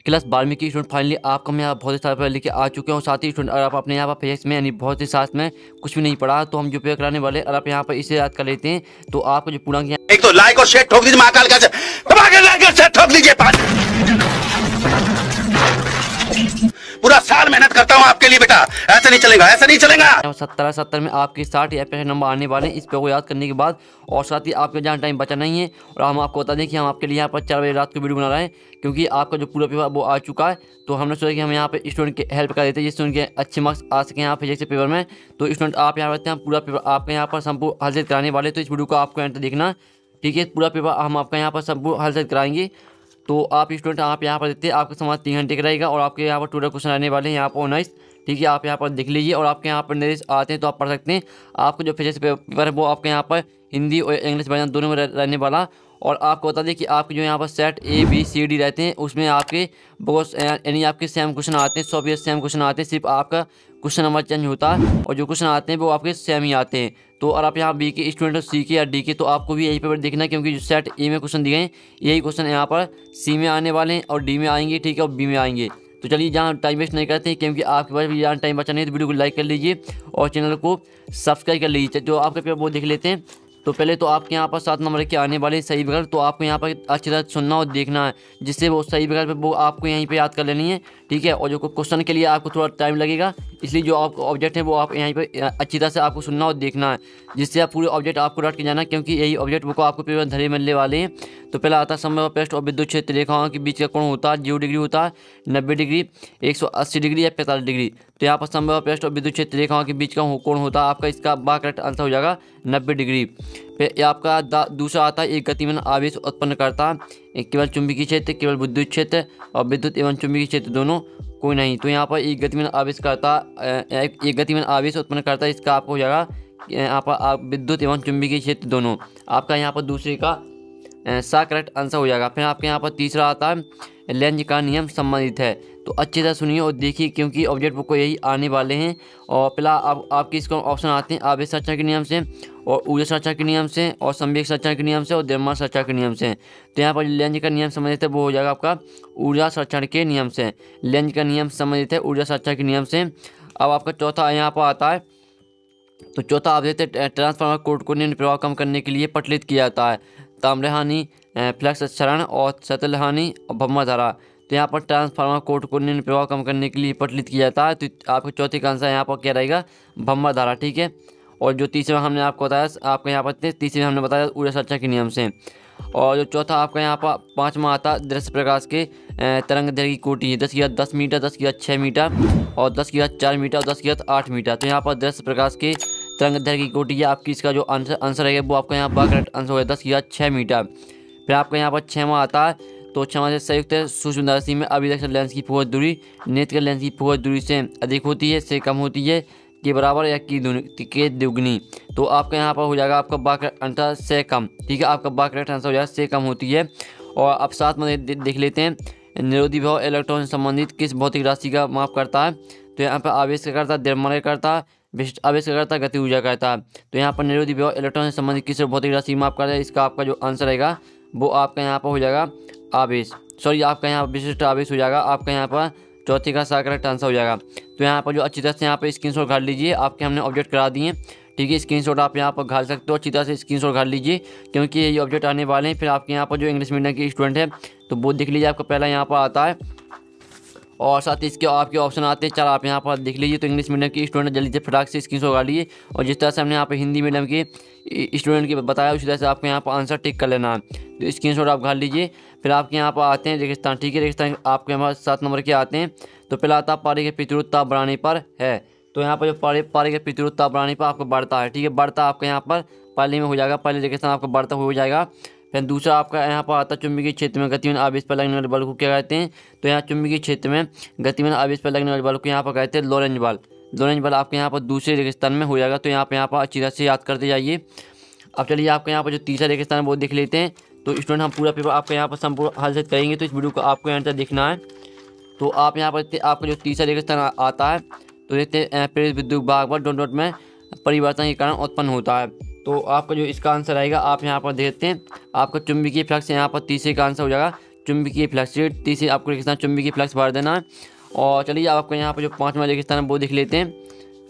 Class 12वीं की student finally आपका मैं यहाँ बहुत साल पहले लेके आ चुके हैं। और साथ ही स्टूडेंट अगर आप अपने यहाँ पर फिजिक्स में यानी बहुत ही साथ में कुछ भी नहीं पढ़ा तो हम जो पेपर कराने वाले अगर आप यहाँ पर इसे याद कर लेते हैं तो आपको जो पूर्णांक एक तो लाइक और शेयर ठोक दीजिए, महाकाल का दबा के लाइक और शेयर ठोक दीजिए। पूरा साल मेहनत करता हूँ आपके लिए बेटा, ऐसा नहीं चलेगा, ऐसा नहीं चलेगा। 70 में आपके 60 या 65 नंबर आने वाले हैं इस पे को याद करने के बाद। और साथ ही आपके जहाँ टाइम बचा नहीं है और हम आपको बता दें कि हम आपके लिए यहाँ पर 4 बजे रात को वीडियो बना रहे हैं क्योंकि आपका जो पूरा पेपर वो आ चुका है। तो हमने सोचा कि हम यहाँ पे स्टूडेंट की हेल्प कर देते हैं जिससे उनके अच्छे मार्क्स आ सकें यहाँ फिजिक्स के पेपर में। तो स्टूडेंट आप यहाँ रहते हैं, हम पूरा पेपर आपके यहाँ पर संपूर्ण हल से कराने वाले। तो इस वीडियो को आपको एंड देखना, ठीक है। पूरा पेपर हम आपका यहाँ पर संपूर्ण हल से कराएंगे। तो आप स्टूडेंट आप यहाँ पर देखते हैं आपका समाज 3 घंटे का रहेगा और आपके यहाँ पर टोटल क्वेश्चन आने वाले हैं यहाँ पर 19, ठीक है। आप यहाँ पर देख लीजिए और आपके यहाँ पर निर्देश आते हैं तो आप पढ़ सकते हैं। आपको जो फिजिक्स पेपर है वो आपके यहाँ पर हिंदी और इंग्लिश वर्जन दोनों में रहने वाला। और आपको बता दें कि आपके जो यहाँ पर सेट ABCD रहते हैं उसमें आपके बहुत यानी आपके सेम क्वेश्चन आते हैं, 100 सेम क्वेश्चन आते हैं, सिर्फ आपका क्वेश्चन नंबर चेंज होता है और जो क्वेश्चन आते हैं वो आपके सेम ही आते हैं। तो अगर आप यहाँ बी के स्टूडेंट हो, सी के या डी के, तो आपको भी यही पेपर देखना है क्योंकि जो सेट ए में क्वेश्चन दिए हैं यही क्वेश्चन यहाँ पर सी में आने वाले हैं और डी में आएंगे, ठीक है, और बी में आएंगे। तो चलिए जहाँ टाइम वेस्ट नहीं करते हैं क्योंकि आपके पास भी जहाँ टाइम बचा नहीं है तो वीडियो को लाइक कर लीजिए और चैनल को सब्सक्राइब कर लीजिए। जो आपके पेपर वो देख लेते हैं। तो पहले तो आपके यहाँ पर 7 नंबर के आने वाले सही विकल्प, तो आपको यहाँ पर अच्छी तरह सुनना और देखना है जिससे वो सही विकल्प वो आपको यहीं पे याद कर लेनी है, ठीक है। और जो क्वेश्चन के लिए आपको थोड़ा टाइम लगेगा इसलिए जो आपको ऑब्जेक्ट है वो आप यहीं पर अच्छी तरह से आपको सुनना और देखना है जिससे आप पूरे ऑब्जेक्ट आपको रट के जाना क्योंकि यही ऑब्जेक्ट वो आपको पेपर धरे मिलने वाले हैं। तो पहला आता है समय पृष्ठ और विद्युत क्षेत्र रेखाओं के बीच का कोण होता है 0 डिग्री होता है, 90 डिग्री, 180 डिग्री या 45 डिग्री। तो यहाँ पर समय पृष्ठ और विद्युत क्षेत्र रेखाओं के बीच का कोण होता है आपका, इसका बा करेक्ट आंसर हो जाएगा 90 डिग्री। फिर आपका दूसरा आता है एक गतिमान आवेश उत्पन्न करता है केवल चुंबकीय क्षेत्र, केवल विद्युत क्षेत्र और विद्युत एवं चुंबकीय क्षेत्र दोनों कोई नहीं। तो यहाँ पर एक गतिमान आवेश करता एक गतिमान आवेश उत्पन्न करता है, इसका आपको हो जाएगा यहाँ पर विद्युत एवं चुंबकीय क्षेत्र दोनों। आपका यहाँ पर दूसरे का सा करेक्ट आंसर हो जाएगा। फिर आपके यहाँ पर तीसरा आता है लेंज का नियम संबंधित है। तो अच्छे से सुनिए और देखिए क्योंकि ऑब्जेक्ट बुक को यही आने वाले हैं। और पहला आपके इसको ऑप्शन आते हैं आवेश संरक्षण के नियम से और ऊर्जा संरक्षण के नियम से और संवेग संरक्षण के नियम से और द्रव्यमान संरक्षण के नियम से। तो यहाँ पर लेंज का नियम संबंधित है वो हो जाएगा आपका ऊर्जा संरक्षण के नियम से। लेंज का नियम संबंधित है ऊर्जा संरक्षण के नियम से। अब आपका चौथा यहाँ पर आता है, तो चौथा आप देते हैं ट्रांसफार्मर कोड को निम्न प्रभाव कम करने के लिए पटलित किया जाता है ताम्र हानि, फ्लक्स क्षरण और सतल हानि और भम्मा धारा। तो यहाँ पर ट्रांसफार्मर कोड को निम्न प्रभाव कम करने के लिए पटलित किया जाता है। तो आपके चौथे का आंसर यहाँ पर क्या रहेगा भम्मा धारा, ठीक है। और जो तीसरा हमने आपको बताया आपका यहाँ पर तीसरे हमने बताया ऊर्जा संरक्षण के नियम से। और जो चौथा आपका यहाँ पर पाँचवा आता दृश्य प्रकाश के तरंग दैर्घ्य की कोटि है 10 मीटर, 10 की 6 मीटर और 10 की 4 मीटर और 10 की 8 मीटर। तो यहाँ पर दृश्य प्रकाश के तरंग दैर्घ्य की कोटि है आपकी, इसका जो आंसर है वो आपका यहाँ पर करेक्ट आंसर होगा 10 की 6 मीटर। फिर आपका यहाँ पर 6वां आता है, तो 6वां से संयुक्त सूक्ष्मदर्शी में अभिलक्षण लेंस की फोकस दूरी नेत्र लेंस की फोकस दूरी से अधिक होती है, से कम होती है, के बराबर या के दुगनी। तो आपका यहाँ पर हो जाएगा आपका बा करेक्ट आंसर से कम, ठीक है। आपका बा करेक्ट आंसर हो जाएगा से कम होती है। और अब साथ में देख लेते हैं निरोधी भाव इलेक्ट्रॉन से संबंधित किस भौतिक राशि का माप करता है। तो यहाँ पर आवेश का करता है, द्रव्यमान का करता है, विशिष्ट आवेश का करता है, गति ऊर्जा करता है। तो यहाँ पर निरोधी भाव इलेक्ट्रॉन से संबंधित किस भौतिक राशि माप करता है, इसका आपका जो आंसर रहेगा वो आपका यहाँ पर हो जाएगा आवेश, सॉरी आपका यहाँ विशिष्ट आवेश हो जाएगा। आपका यहाँ पर चौथे का सा करेक्ट आंसर हो जाएगा। तो यहाँ पर जो अच्छी तरह से यहाँ पर स्क्रीनशॉट घाल लीजिए, आपके हमने ऑब्जेक्ट करा दिए, ठीक है। स्क्रीनशॉट आप यहाँ पर घाल सकते हो, अच्छी तरह से स्क्रीनशॉट घाल लीजिए क्योंकि ये ऑब्जेक्ट आने वाले हैं। फिर आपके यहाँ पर जो इंग्लिश मीडियम के स्टूडेंट है तो वो देख लीजिए, आपका पहला यहाँ पर आता है और साथ ही इसके आपके ऑप्शन आते हैं 4, आप यहाँ पर देख लीजिए। तो इंग्लिश मीडियम के स्टूडेंट जल्दी से फटाक से स्क्रीनशॉट घाल लीजिए और जिस तरह से हमने यहाँ पर हिंदी मीडियम के स्टूडेंट के बताया उसी तरह से आपको यहाँ पर आंसर टिक कर लेना है। तो स्क्रीनशॉट आप घाल लीजिए। फिर आपके यहाँ पर आते हैं रेगिस्तान, ठीक है। रेगिस्तान आपके यहाँ 7 नंबर के आते हैं। तो पहला आता है पानी के प्रतिरोध ताप बढ़ाने पर है। तो यहाँ पर जो पानी के प्रतिरोध ताप बढ़ाने पर आपको बढ़ता है, ठीक है, बढ़ता आपका यहाँ पर पहले में हो जाएगा, पहले रेगिस्तान आपका बढ़ता हो जाएगा। फिर दूसरा आपका यहाँ पर आता है चुंबकीय क्षेत्र में गतिमान आवेश पर लगने वाले बल को क्या कहते हैं। तो यहाँ चुंबकीय क्षेत्र में गतिमान आवेश पर लगने वाले बल को यहाँ पर कहते हैं लोरेंज बल। लोरेंज बल आपके यहाँ पर दूसरे रेगिस्तान में हो जाएगा। तो यहाँ पर अच्छी तरह से याद करते जाइए। अब चलिए आपके यहाँ पर जो तीसरा रेगिस्तान है वो देख लेते हैं। तो स्टूडेंट हम पूरा पेपर आपके यहाँ पर संपूर्ण हल से करेंगे, तो इस वीडियो को आपको यहाँ तक देखना है। तो आप यहाँ पर आपका जो तीसरा रेगिस्तान आता है तो देखते हैं प्रेरित विद्युत भाग पर डॉट डॉट में परिवर्तन के कारण उत्पन्न होता है। तो आपका जो इसका आंसर आएगा आप यहाँ पर देखते हैं आपका चुंबकीय फ्लक्स यहाँ पर तीसरे का आंसर हो जाएगा चुंबकीय फ्लक्स, तीसरी आपको रेगिस्तान चुंबकीय फ्लक्स भर देना है। और चलिए आपको यहाँ पर जो 5वां रेगिस्तान है वो देख लेते हैं।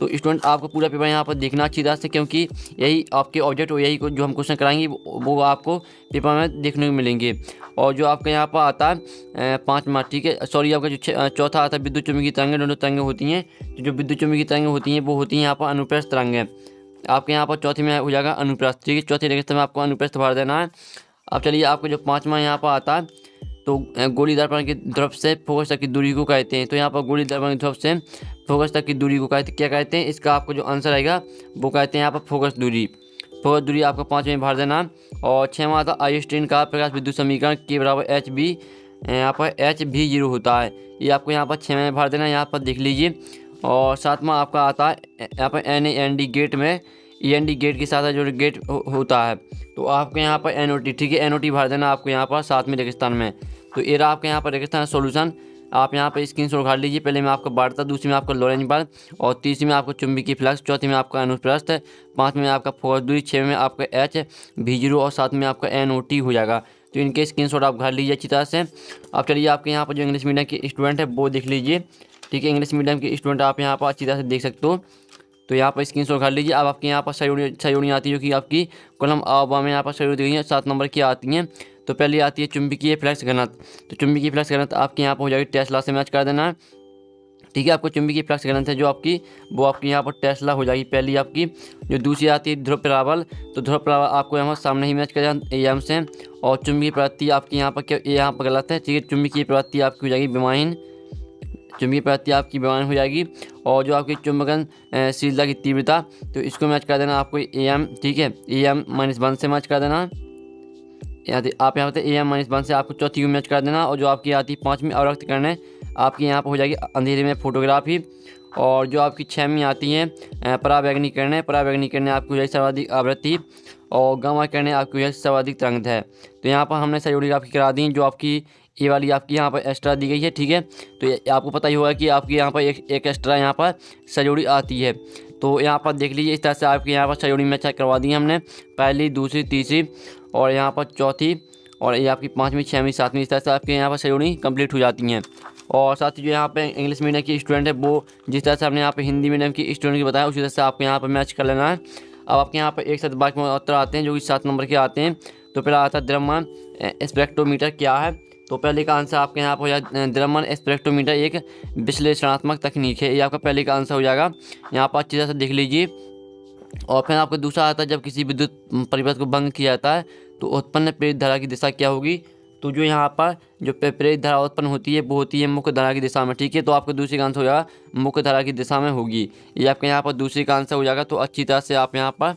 तो स्टूडेंट आपको पूरा पेपर यहाँ पर देखना अच्छी तरह से, क्योंकि यही आपके ऑब्जेक्ट और यही जो हम क्वेश्चन कराएंगे वो आपको पेपर में देखने को मिलेंगे। और जो आपका यहाँ पर आता है 5वां, ठीक है, सॉरी आपका जो चौथा आता है विद्युत चुम्बकीय तरंगें। दोनों तरंगें होती हैं, तो जो विद्युत चुम्बकीय तरंगें होती हैं वो होती हैं यहाँ पर अनुप्रस्थ तरंगें। आपके यहाँ पर चौथी में हो जाएगा अनुप्रस्थ, ठीक है, चौथी रेगिस्तान में आपको अनुप्रस्थ भर देना है। अब चलिए आपको जो 5वां यहाँ पर आता है, तो गोली दर्पण की ध्रुव से फोकस तक की दूरी को कहते हैं। तो यहाँ पर गोली दर्पण की ध्रुव से फोकस तक की दूरी को क्या कहते हैं, इसका आपको जो आंसर आएगा वो कहते हैं यहाँ पर फोकस दूरी। फोकस दूरी आपको 5 में भर देना। और 6वां आता आइंस्टीन का प्रकाश विद्युत समीकरण के बराबर HB, यहाँ पर HV0 होता है। ये आपको यहाँ पर 6 में भर देना, यहाँ पर देख लीजिए। और 7वां आपका आता है यहाँ पर NAND गेट में, END गेट के साथ जो गेट होता है, तो आपको यहाँ पर NOT, ठीक है, NOT भर देना आपको यहाँ पर 7वें रेगिस्तान में। तो ये रहा आपके यहाँ पर रेगिस्तान सॉल्यूशन। आप यहाँ पर स्क्रीनशॉट उखाड़ लीजिए। पहले में आपको वार्ता, दूसरी में आपका लॉरेंज बल, और तीसरी में आपको चुंबकीय फ्लक्स, चौथी में आपका अनुप्रस्थ, 5वें में आपका फोकस दूरी, 6वें में आपका HV0 और 7वें में आपका NOT हो जाएगा। तो इनके स्क्रीनशॉट आप उखाड़ लीजिए अच्छी तरह से। अब चलिए आपके यहाँ पर जो इंग्लिश मीडियम के स्टूडेंट है वो देख लीजिए, ठीक है, इंग्लिश मीडियम के स्टूडेंट आप यहाँ पर अच्छी तरह से देख सकते हो। तो यहाँ पर स्क्रीनशॉट कर लीजिए। अब आपके यहाँ पर सहयोगी आती है, जो कि आपकी कॉलम आ में यहाँ पर सहयोगी दी गई है, 7 नंबर की आती हैं। तो पहले आती है चुंबकीय फ्लक्स घनत्व। तो चुंबकीय फ्लक्स घनत्व आपके यहाँ पर हो जाएगी टेस्ला से मैच कर देना है, ठीक है। आपको चुंबकीय फ्लक्स घनत्व है जो आपकी, वो आपकी यहाँ पर टेस्ला हो जाएगी पहली आपकी। जो दूसरी आती है ध्रुव प्रभावल, तो ध्रुव प्रभावल आपको यहाँ सामने ही मैच कर जाए AM से। और चुंबकीय प्रवृत्ति आपकी यहाँ पर क्या, यहाँ पर गलत है, ठीक है, चुंबकीय प्रवृत्ति आपकी हो जाएगी विमाहीन, चुंबकीय प्रवृत्ति आपकी विमान हो जाएगी। और जो आपकी चुंबकनशीलता की तीव्रता, तो इसको मैच कर देना आपको AM, ठीक है, AM-1 से मैच कर देना। आप यहाँ पे AM-1 से आपको चौथी को मैच कर देना। और जो आपकी आती है 5वीं अवरक्त करने, आपकी यहाँ पर हो जाएगी अंधेरे में फोटोग्राफी। और जो आपकी 6वीं आती हैं पराबैंगनी किरणें, पराबैंगनी किरणें आपकी हो जाएगी सर्वाधिक आवृत्ति। और गामा किरणें आपकी हो जाएगी सर्वाधिक तरंग है। तो यहाँ पर हमने सहयोगी आपकी करा दी, जो आपकी ये वाली आपकी यहाँ पर एक्स्ट्रा दी गई है, ठीक है। तो आपको पता ही होगा कि आपकी यहाँ पर एक एक्स्ट्रा यहाँ पर सहयोगी आती है। तो यहाँ पर देख लीजिए, इस तरह से आपके यहाँ पर सहयोगी में चेक करवा दी हमने, पहली, दूसरी, तीसरी और यहाँ पर चौथी, और ये आपकी 5वीं, 6वीं, 7वीं, इस तरह से आपके यहाँ पर सहयोगी कंप्लीट हो जाती हैं। और साथ ही जो यहाँ पे इंग्लिश मीडियम की स्टूडेंट है, वो जिस तरह से हमने यहाँ पे हिंदी मीडियम की स्टूडेंट की बताया, उसी तरह से आपको यहाँ पर मैच कर लेना है। अब आपके यहाँ पर एक साथ बाकी उत्तर आते हैं, जो कि 7 नंबर के आते हैं। तो पहला आता है द्रव्यमान स्पेक्ट्रोमीटर क्या है। तो पहले का आंसर आपके यहाँ पर हो जाएगा द्रव्यमान स्पेक्ट्रोमीटर एक विश्लेषणात्मक तकनीक है, ये आपका पहले का आंसर हो जाएगा। यहाँ पर अच्छी तरह से देख लीजिए। और फिर आपको दूसरा आता है, जब किसी विद्युत परिपथ को भंग किया जाता है तो उत्पन्न प्रेरित धारा की दिशा क्या होगी। तो जो यहाँ पर जो प्रेरित धारा उत्पन्न होती है वो होती है मुख्य धारा की दिशा में, ठीक है। तो आपको दूसरी का आंसर हो जाएगा मुख्य धारा की दिशा में होगी, ये आपके यहाँ पर दूसरी का आंसर हो जाएगा। तो अच्छी तरह से आप यहाँ पर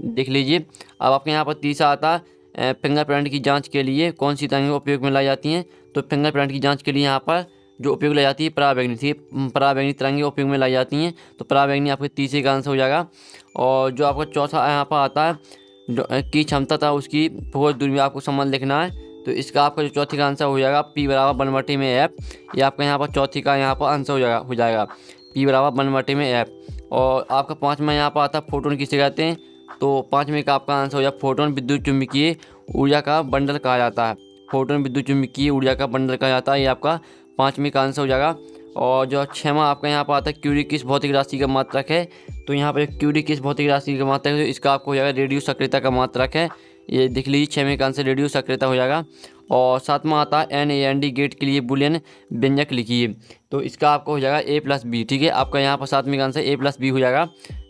देख लीजिए। अब आपके यहाँ पर तीसरा आता है फिंगरप्रिंट की जाँच के लिए कौन सी तरंगें उपयोग में लाई जाती हैं। तो फिंगरप्रिंट की जाँच के लिए यहाँ पर जो उपयोग लाई जाती है पराबैंगनी, ठीक है, पराबैंगनी तरंगें उपयोग में लाई जाती हैं। तो पराबैंगनी आपके तीसरे का आंसर हो जाएगा। और जो आपका चौथा यहाँ पर आता है जो की क्षमता था उसकी फोकस दूरी में आपको संबंध लिखना है। तो इसका आपका जो चौथी का आंसर हो जाएगा P बराबर 1/में F, ये आपका यहाँ पर चौथी का यहाँ पर आंसर हो जाएगा P बराबर 1/में F। और आपका 5वां यहाँ पर आता है फोटोन किसे कहते हैं। तो 5वें का आपका आंसर हो जाएगा फोटोन विद्युत चुम्बकीय ऊर्जा का बंडल कहा जाता है, फोटोन विद्युत चुम्बकीय ऊर्जा का बंडल कहा जाता है, ये आपका 5वें का आंसर हो जाएगा। और जो 6वां आपका यहाँ पर आता है क्यूरी किस भौतिक राशि का मात्रक है। तो यहाँ पर क्यूरी किस भौतिक राशि का मात्रक है, तो इसका आपको हो जाएगा रेडियो सक्रियता का मात्रक है, ये देख लीजिए 6वें का आंसर रेडियो सक्रियता हो जाएगा। और 7वां आता है NAND गेट के लिए बुलियन व्यंजक लिखिए। तो इसका आपको हो जाएगा A+B, ठीक है। आपका यहाँ पर 7वें का आंसर A+B हो जाएगा।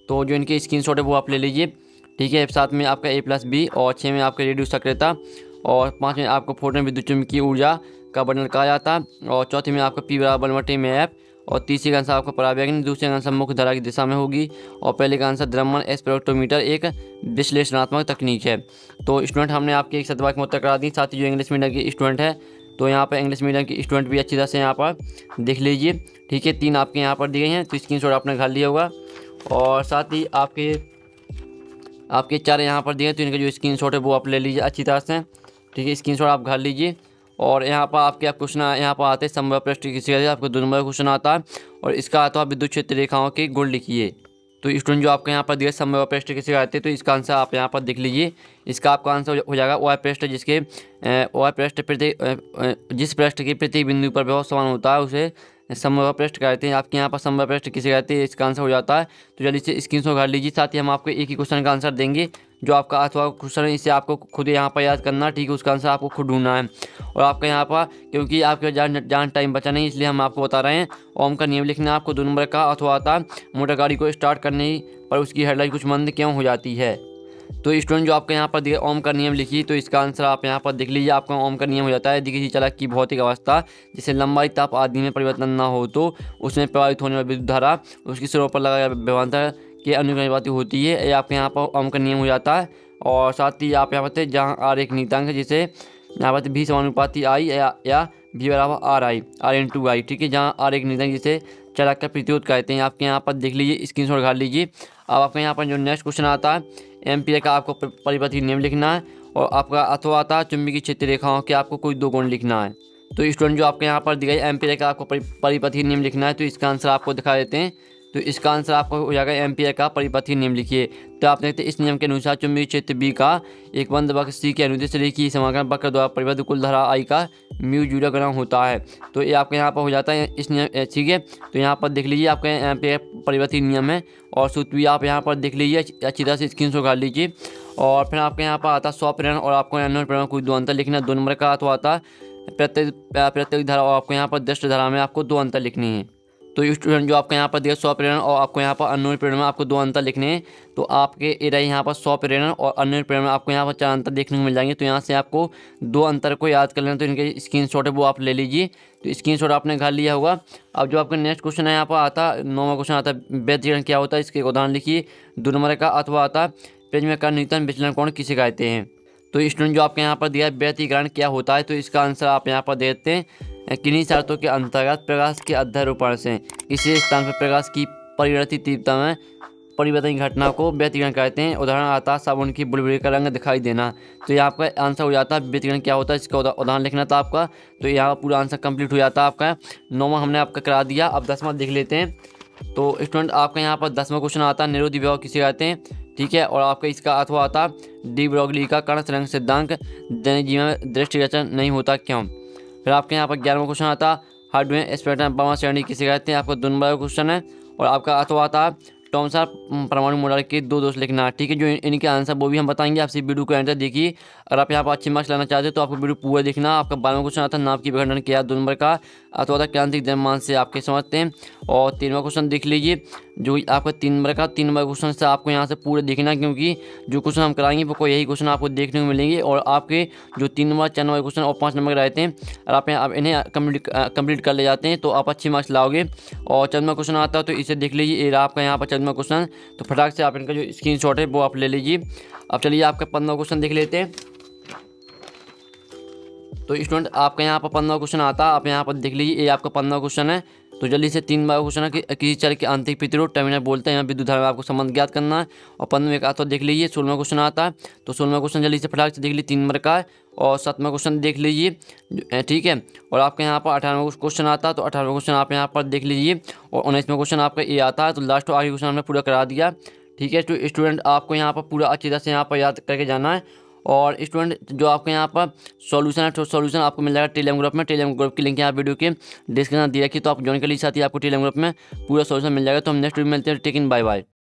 तो जो इनके स्क्रीनशॉट है वो आप ले लीजिए, ठीक है। 7 में आपका A+B और 6 में आपका रेडियो सक्रियता और 5 में आपको फोटोन विद्युत चुम्बकीय ऊर्जा का बंडल कहा जाता है और चौथे में आपका P बराबर 1/में F और तीसरे का आंसर आपका पराबैंगनी, दूसरे का आंसर मुख्य धारा की दिशा में होगी और पहले का आंसर द्रव्यमान स्पेक्ट्रोमीटर एक विश्लेषणात्मक तकनीक है। तो स्टूडेंट हमने आपके एक सदवाक में उत्तर करा दी। साथ ही जो इंग्लिश मीडियम की स्टूडेंट है तो यहाँ पर इंग्लिश मीडियम की स्टूडेंट भी अच्छी तरह से यहाँ पर देख लीजिए, ठीक है। 3 आपके यहाँ पर दी गई हैं, तो स्क्रीनशॉट आपने घर लिया होगा। और साथ ही आपके 4 यहाँ पर दिए हैं, तो इनका जो स्क्रीनशॉट है वो आप ले लीजिए अच्छी तरह से, ठीक है। स्क्रीनशॉट आप घर लीजिए। और यहाँ पर आपके आप क्वेश्चन यहाँ पर आते हैं संभव पृष्ठ किसी का, आपको 2 नंबर क्वेश्चन आता है और इसका आता है विद्युत क्षेत्र रेखाओं के गुण लिखिए। तो स्टूडेंट जो आपके यहाँ पर दिया समय व पृष्ठ किसे कहते हैं, तो इसका आंसर आप यहाँ पर देख लीजिए। इसका आपका आंसर हो जाएगा वह पृष्ठ जिसके वह पृष्ठ जिस पृष्ठ के प्रत्येक बिंदु पर विभव समान होता है उसे समबाहु पृष्ठ कहते हैं। आपके यहाँ पर समबाहु पृष्ठ किसे कहते हैं, इसका आंसर हो जाता है। तो जल्दी से स्क्रीनशॉट कर लीजिए। साथ ही हम आपको एक ही क्वेश्चन का आंसर देंगे, जो आपका अथवा क्वेश्चन है इसे आपको खुद यहाँ पर याद करना, ठीक है। उसका आंसर आपको खुद ढूंढना है। और आपका यहाँ पर क्योंकि आपके जान टाइम बचा नहीं, इसलिए हम आपको बता रहे हैं। ओम का नियम लिखना है आपको 2 नंबर का। अथवा आता मोटर गाड़ी को स्टार्ट करने पर उसकी हेडलाइट कुछ मंद क्यों हो जाती है। तो स्टूडेंट जो आपके यहाँ पर दिया ओम का नियम लिखिए, तो इसका आंसर आप यहाँ पर देख लीजिए। आपका ओम का नियम हो जाता है यदि किसी चालक की भौतिक अवस्था जिसे लंबाई ताप आदि में परिवर्तन न हो तो उसमें प्रभावित होने वाली विद्युत धारा उसकी सिरों पर लगा विभवांतर के अनुपाती होती है। ये आपके यहाँ पर ओम का नियम हो जाता है। और साथ ही आप यहाँ पर जहाँ आर एक नीतांक है, जिसे यहाँ पर भी समानुपाती आई या भी बराबर आर आई R/I, ठीक है। जहाँ आर एक नीतांक जिसे चालक का प्रतिरोध कहते हैं। आपके यहाँ पर देख लीजिए, स्क्रीनशॉट खा लीजिए। अब आपके यहाँ पर जो नेक्स्ट क्वेश्चन आता है, एम्पीयर का आपको परिपथी नियम लिखना है। और आपका अथवा आता है चुंबकीय क्षेत्र रेखाओं के आपको कोई 2 गुण लिखना है। तो स्टूडेंट जो आपके यहाँ पर दिया गया एम्पीयर का आपको परिपथी नियम लिखना है, तो इसका आंसर आपको दिखा देते हैं। तो इसका आंसर आपको हो जाएगा एम्पीयर का परिपथी नियम लिखिए। तो आप देखते हैं इस नियम के अनुसार चुंबकीय क्षेत्र B का एक बंद वक्र C के अनुदिश रेखीय समाकलन वक्र द्वारा परिबद्ध कुल धारा I का μ0 गुना होता है। तो ये आपके यहाँ पर हो जाता है इस नियम, ठीक है। तो यहाँ पर देख लीजिए आपके एम्पीयर परिपथी नियम है। और सूत्र भी आप यहाँ पर देख लीजिए, अच्छी तरह से स्क्रीनशॉट कर लीजिए। और फिर आपके यहाँ पर आता है 100 प्रेरण और आपको अनंत प्रेरण कोई 2 अंतर लिखना। 2 नंबर का तो आता प्रत्येक धारा और आपको यहाँ पर दृष्ट धारा में आपको 2 अंतर लिखनी है। तो स्टूडेंट जो आपका यहाँ पर दिया 100 प्रेरण और आपको यहाँ पर अन्य प्रेरण में आपको 2 अंतर लिखने हैं। तो आपके एरिया यहाँ पर 100 प्रेरण और अन्य प्रेरण में आपको यहाँ पर 4 अंतर देखने को मिल जाएंगे। तो यहाँ से आपको 2 अंतर को याद कर लेना। तो इनके स्क्रीनशॉट है वो आप ले लीजिए। तो स्क्रीनशॉट आपने घर लिया होगा। अब जो आपका नेक्स्ट क्वेश्चन है यहाँ पर आता 9वां क्वेश्चन आता है व्यतिकरण क्या होता है, इसके उदाहरण लिखिए। 2 नंबर का अथवा आता प्रिज्म का न्यूटन विचलन कोण किसे कहते हैं। तो स्टूडेंट जो आपके यहाँ पर दिया व्यतिकरण क्या होता है, तो इसका आंसर आप यहाँ पर देते हैं किन्हीं शर्तों के अंतर्गत प्रकाश के अध्यारोपण से किसी स्थान पर प्रकाश की परिवर्तित तीव्रता में परिवर्तन की घटना को व्यतिकरण कहते हैं। उदाहरण आता साबुन की बुलबुली का रंग दिखाई देना। तो ये आपका आंसर हो जाता है व्यतिकरण क्या होता है, इसका उदाहरण लिखना था आपका। तो यहाँ पूरा आंसर कंप्लीट हो जाता है आपका। 9वां हमने आपका करा दिया। अब 10वां देख लेते हैं। तो स्टूडेंट आपका यहाँ पर 10वां क्वेश्चन आता है निरोधी विभव किसे कहते हैं, ठीक है। और आपका इसका अथवा आता डी ब्रोगली का कर्ण तरंग सिद्धांत दैनिक जीवन में दृष्टिगोचर नहीं होता क्यों। फिर आपके यहाँ पर 11वां क्वेश्चन आता हार्डवेयर स्पेक्ट्रम परमाणु श्रेणी किसे कहते हैं, आपका 2 नंबर का क्वेश्चन है। और आपका अथवा आता थॉमसन परमाणु मॉडल के 2 दोष लिखना, ठीक है। जो इनके आंसर वो भी हम बताएंगे। आपसे वीडियो को एंड तक देखिए। अगर आप यहाँ पर अच्छे मार्क्स लाना चाहते हो तो आपको वीडियो पूरा देखना। आपका 12वां क्वेश्चन आता है नाभ की विघटन क्या, 2 नंबर का अथवा था क्रांतिक द्रव्यमान से आपके समझते हैं। और 13वां क्वेश्चन देख लीजिए, जो आपका 3 नंबर का 3 नंबर क्वेश्चन से आपको यहाँ से पूरे देखना, क्योंकि जो क्वेश्चन हम कराएंगे वो यही क्वेश्चन आपको देखने को मिलेंगे। और आपके जो 3 नंबर 4 नंबर क्वेश्चन और 5 नंबर रहते हैं, अगर आप इन्हें कंप्लीट कर ले जाते हैं तो आप अच्छे मार्क्स लाओगे। और 14वां क्वेश्चन आता है तो इसे देख लीजिए। ये आपका यहाँ पर 14वां क्वेश्चन। तो फटाक से आप इनका जो स्क्रीनशॉट है वो आप ले लीजिए। अब चलिए आपका 15वां क्वेश्चन देख लेते हैं। तो स्टूडेंट आपका यहाँ पर 15वां क्वेश्चन आता है, आप यहाँ पर देख लीजिए। ये आपका 15वां क्वेश्चन है। तो जल्दी से 3 बार क्वेश्चन है कि किसी चर के आंतरिक प्रतिरोध टर्मिनल बोलते हैं, यहाँ विद्युत धारा में आपको संबंध ज्ञात करना है। और 15वें का तो देख लीजिए। 16वां क्वेश्चन आता है। तो 16वां क्वेश्चन जल्दी से फटाक से देख लीजिए, 3 नंबर का है। और 7वां क्वेश्चन देख लीजिए, ठीक है। और आपके यहाँ पर 18वां क्वेश्चन आता है। तो 18वां क्वेश्चन आप यहाँ पर देख लीजिए। और 19वां क्वेश्चन आपका ये आता है। तो लास्ट और आखिरी क्वेश्चन हमने पूरा करा दिया, ठीक है। तो स्टूडेंट आपको यहाँ पर पूरा अच्छी तरह से यहाँ पर याद करके जाना है। और स्टूडेंट जो आपके यहाँ पर सॉल्यूशन है, तो सॉल्यूशन आपको मिल जाएगा टेलीग्राम ग्रुप में। टेलीग्राम ग्रुप की लिंक यहाँ वीडियो के डिस्क्रिप्शन दिया रखी, तो आप ज्वाइन कर लीजिए। साथ ही आपको टेलीग्राम ग्रुप में पूरा सॉल्यूशन मिल जाएगा। तो हम नेक्स्ट वीडियो में मिलते हैं। टेक इन, बाय बाय।